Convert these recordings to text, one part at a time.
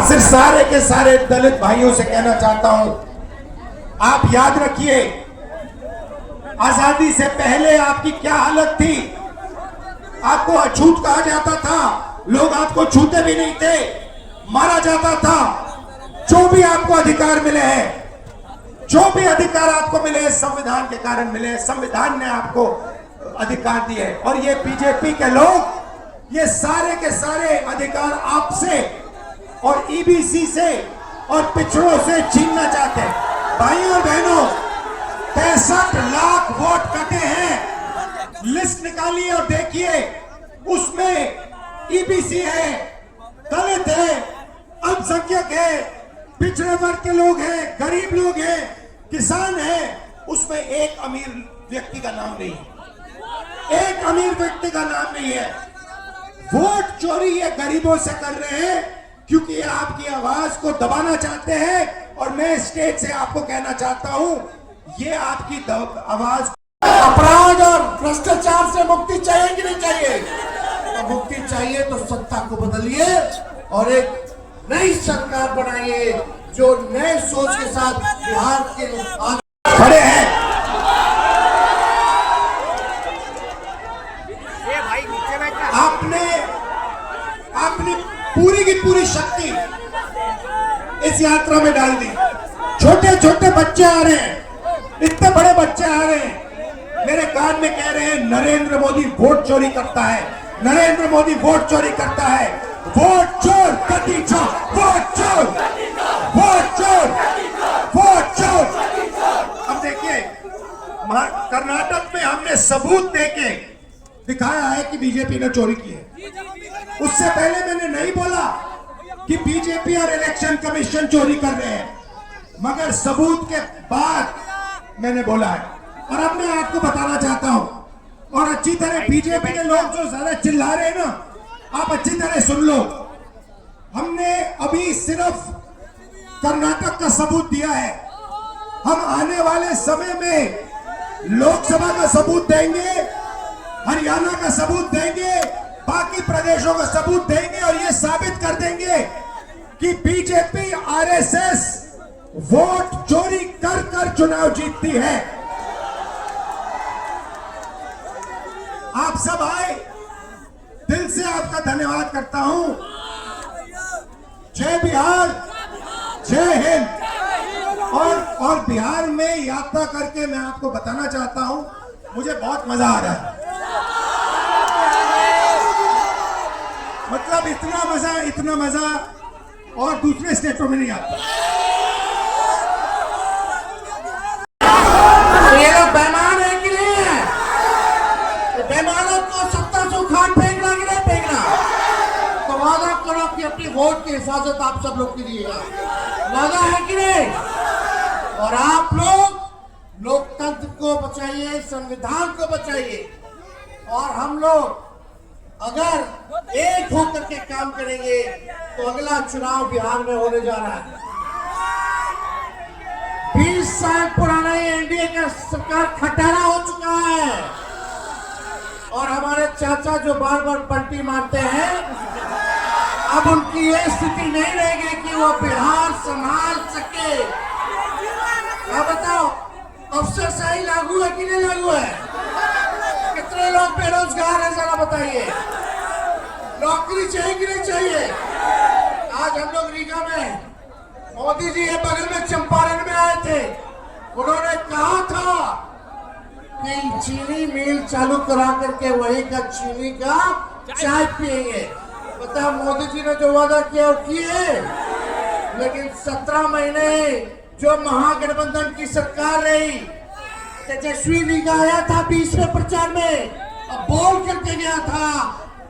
सिर्फ सारे के सारे दलित भाइयों से कहना चाहता हूं, आप याद रखिए आजादी से पहले आपकी क्या हालत थी। आपको अछूत कहा जाता था, लोग आपको छूते भी नहीं थे, मारा जाता था। जो भी आपको अधिकार मिले हैं, जो भी अधिकार आपको मिले हैं, संविधान के कारण मिले हैं। संविधान ने आपको अधिकार दिए और ये बीजेपी के लोग ये सारे के सारे अधिकार आपसे और ईबीसी से और पिछड़ों से छीनना चाहते हैं। भाइयों और बहनों, 65 लाख वोट कटे हैं। लिस्ट निकालिए और देखिए, उसमें ईबीसी है, दलित है, अल्पसंख्यक है, पिछड़े वर्ग के लोग हैं, गरीब लोग हैं, किसान है। उसमें एक अमीर व्यक्ति का नाम नहीं है, एक अमीर व्यक्ति का नाम नहीं है। वोट चोरी ये गरीबों से कर रहे हैं क्योंकि ये आपकी आवाज को दबाना चाहते हैं। और मैं स्टेज से आपको कहना चाहता हूं, ये आपकी आवाज। अपराध और भ्रष्टाचार से मुक्ति चाहिए कि नहीं चाहिए? तो मुक्ति चाहिए तो सत्ता को बदलिए और एक नई सरकार बनाइए जो नए सोच के साथ बिहार के आगे खड़े हैं। आपने पूरी की पूरी शक्ति इस यात्रा में डाल दी। छोटे छोटे बच्चे आ रहे हैं, इतने बड़े बच्चे आ रहे हैं, मेरे कान में कह रहे हैं नरेंद्र मोदी वोट चोरी करता है, नरेंद्र मोदी वोट चोरी करता है। वोट चोर कति चोर, वोट चोर, वोट चोर, वोट चोर। अब देखिए, कर्नाटक में हमने सबूत देके दिखाया है कि बीजेपी ने चोरी की है। उससे पहले मैंने नहीं बोला कि बीजेपी और इलेक्शन कमीशन चोरी कर रहे हैं, मगर सबूत के बाद मैंने बोला है। और अब मैं आपको बताना चाहता हूं, और अच्छी तरह बीजेपी के लोग जो ज्यादा चिल्ला रहे हैं ना, आप अच्छी तरह सुन लो। हमने अभी सिर्फ कर्नाटक का सबूत दिया है, हम आने वाले समय में लोकसभा का सबूत देंगे, हरियाणा का सबूत देंगे, बाकी प्रदेशों का सबूत देंगे और ये साबित कर देंगे कि बीजेपी आरएसएस वोट चोरी कर कर चुनाव जीतती है। आप सब आए, दिल से आपका धन्यवाद करता हूं। जय बिहार, जय हिंद। और बिहार में यात्रा करके मैं आपको बताना चाहता हूं, मुझे बहुत मजा आ रहा है। मतलब इतना मजा और दूसरे स्टेटों में नहीं आता। ये लोग बेईमान है कि नहीं है? बेईमानों को सत्ता से उखाड़ फेंकना कि नहीं फेंकना? तो वादा करो कि अपनी वोट की हिफाजत आप सब लोग कीजिएगा। वादा है कि नहीं? और आप लोग लोकतंत्र को बचाइए, संविधान को बचाइए। और हम लोग अगर एक होकर के काम करेंगे तो अगला चुनाव बिहार में होने जा रहा है। 20 साल पुराना एनडीए का सरकार खटारा हो चुका है और हमारे चाचा जो बार बार पलटी मारते हैं, अब उनकी ये स्थिति नहीं रहेगी कि वो बिहार संभाल सके। अब बताओ, अफसरशाही लागू है कि नहीं लागू है? कितने लोग बेरोजगार हैं जरा बताइए? नौकरी चाहिए कि नहीं चाहिए? आज हम लोग रीगा में, मोदी जी ये बगल में चंपारण में आए थे, उन्होंने कहा था कि चीनी मिल चालू करा करके वही का चीनी का चाय पिएंगे। पता मोदी जी ने जो वादा किया वो किए, लेकिन 17 महीने जो महागठबंधन की सरकार रही, तेजस्वी रीगा आया था 20 में प्रचार में, अब बोल करके गया था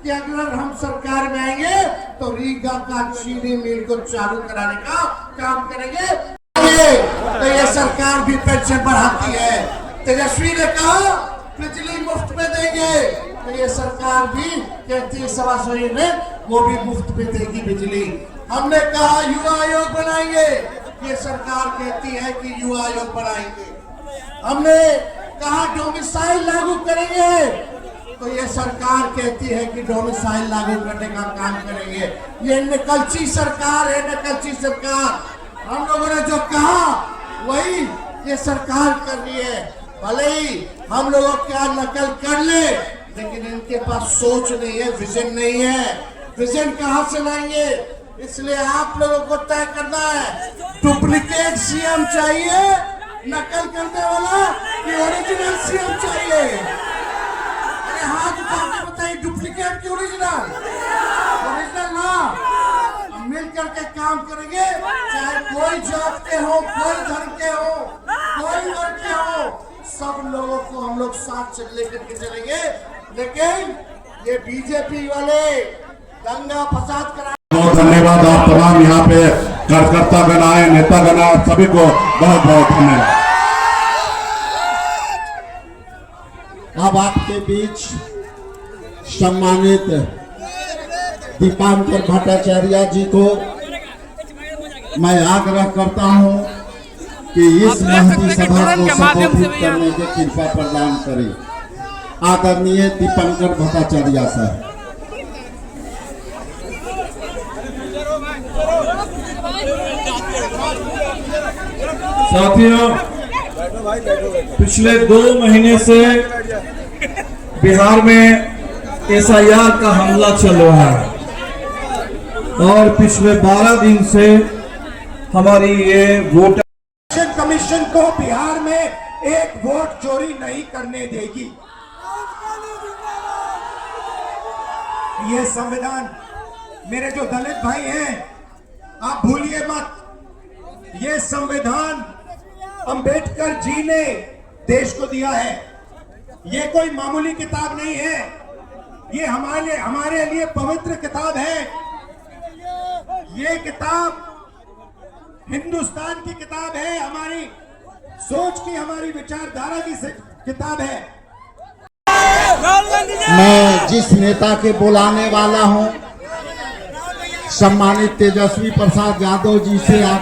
कि अगर हम सरकार में आएंगे तो रीगा का चीनी मिल को चालू कराने का काम करेंगे। तो ये सरकार भी पेंशन बढ़ाती है। तेजस्वी ने कहा बिजली मुफ्त में देंगे, तो ये सरकार भी कहती है 125 में वो भी मुफ्त में देगी बिजली। हमने कहा युवा आयोग बनाएंगे, ये सरकार कहती है कि युवा आयोग बनाएंगे। हमने कहा डोमिसाइल लागू करेंगे, तो ये सरकार कहती है कि डोमिसाइल लागू करने का काम करेंगे। ये नकलची सरकार है, नकलची सरकार। हम लोगों ने जो कहा वही ये सरकार कर रही है। भले ही हम लोगों क्या नकल कर ले, लेकिन इनके पास सोच नहीं है, विजन नहीं है। विजन कहां से लाएंगे? इसलिए आप लोगों को तय करना है, डुप्लीकेट सीएम चाहिए, नकल करने वाला, कि ओरिजिनल सीएम चाहिए? अरे हाथ उठा के बताइए, डुप्लीकेट की ओरिजिनल? ओरिजिनल ना, मिल करके काम करेंगे, चाहे कोई जात के हो, कोई धर्म के हो, कोई वर्ग के हो, सब लोगों को हम लोग साथ से लेकर के चलेंगे। लेकिन ये बीजेपी वाले दंगा फसाद करा। बहुत धन्यवाद आप तमाम यहाँ पे कार्यकर्ता गण आए, नेता गण आए, सभी को बहुत बहुत धन्यवाद। अब आपके बीच सम्मानित दीपांकर भट्टाचार्य जी को मैं आग्रह करता हूं कि इस महती सभा को संबोधित करने की कृपा प्रदान करें। आदरणीय दीपांकर भट्टाचार्य साहब। साथियों, पिछले 2 महीने से बिहार में SIR का हमला चल रहा है और पिछले 12 दिन से हमारी ये वोटर कमीशन को बिहार में एक वोट चोरी नहीं करने देगी। ये संविधान, मेरे जो दलित भाई हैं, आप भूलिए मत, ये संविधान अंबेडकर जी ने देश को दिया है। ये कोई मामूली किताब नहीं है, ये हमारे लिए पवित्र किताब है। ये किताब हिंदुस्तान की किताब है, हमारी सोच की, हमारी विचारधारा की किताब है। मैं जिस नेता के बुलाने वाला हूं, सम्मानित तेजस्वी प्रसाद यादव जी से आप